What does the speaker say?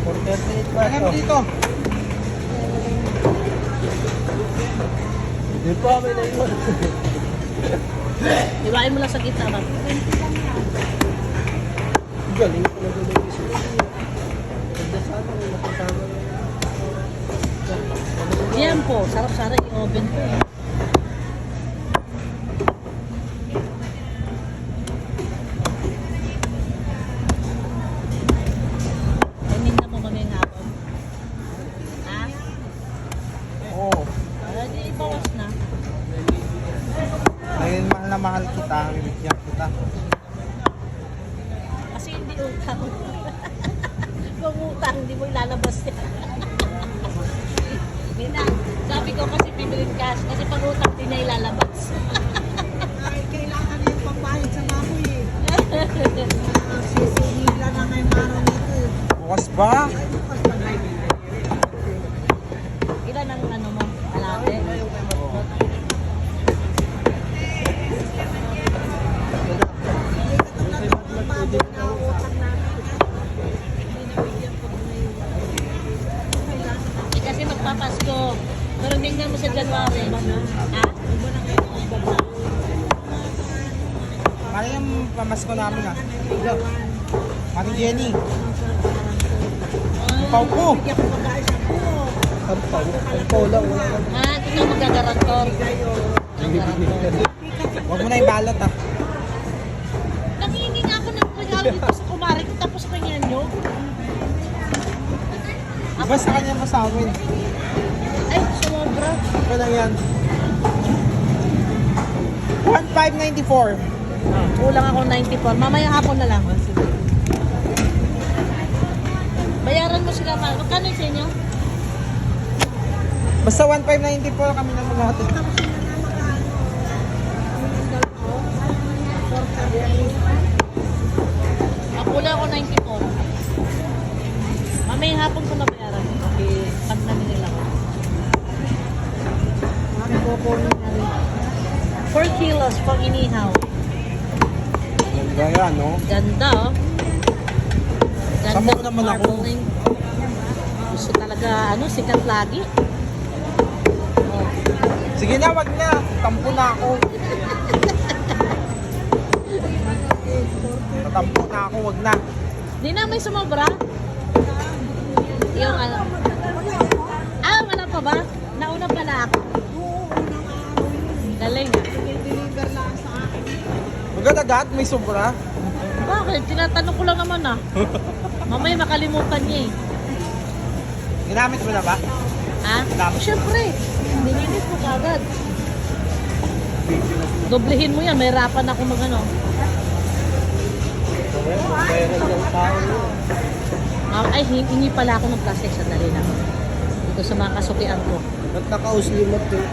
438 ba? Alam dito. Yun po kami na yun. Iwain mo lang sa gitna ba? Galing ko na doon yung isa. Ganda sana kung nakasama na. Yan po, sarap sana i-oven ko eh. Paninda mo mamayang hapon. Ha? Oo. Di ibawas na. Ayun, mahal na mahal kita. Bibigyan kita. Kasi hindi utang. Kung utang, hindi mo ilalabas yan. Nina, sabi ko kasi bibilin cash kasi pag utang din niya ilalabas. Ay, kailangan yung papayag sa baboy eh. Sisihila na ngayong araw nito eh. Bukas ba? Ay, bukas pa na. Ilan ang ano mo? Alate? Hindi katulad ng mga baboy na utang namin. Hindi nabigyan pag may kailangan. Eh, kasi magpapasko. Pero tingnan mo sa January. Ha? Iba na ngayon ang babae. Ano yung pamasko namin ah? Mami Jenny. Pau ko. Bigyan ko pagkain sa buo. Sampaw lang. Wala ka. Ah, ito na magagarantor. Kayo. Huwag mo na ibalot ah. Nangingi nga ako ng regalo dito sa kumari ko tapos kanya nyo. Iba sa kanya masawin. Ay, sumobra. Ito lang yan. 1594. Kulang ako 94. Mamaya hapon na lang. Bayaran mo sila, ma. Magkano yung sa inyo? Basta 1594 kami na maghatid. Tapos yun na nga magkano. Ang dal ko. 438. Kulang ako 94. Mamaya hapon ko na bayaran. Okay. Pag namin nila ko. Bakit kukunin na rin? 4 kilos pang inihaw. Ganda yan, no? Ganda, oh. Ganda. Sama ko naman ako. Marbling. Gusto talaga, ano, sikat lagi. Oh. Sige na, wag na. Tampo na ako. Tatampo na ako, wag na. Di na may sumobra? Yung ano. Ah, wala pa ba? Nauna pala ako. Oo, unang araw yun. Galing ah. Deliver lang sa akin. Magadagat, may sobra. Bakit? Tinatanong ko lang naman ah. Mamaya makalimutan niya eh. Ginamit mo na ba? Ha? Dami. Siyempre. Nilinis mo kagad. Doblehin mo yan. May rapan ako mag ano. Bayaran ng tao yun. Ay, hingi pala ako ng plastic. Sandali lang. Dito sa mga kasukian ko. Ba't naka-uslimat yun?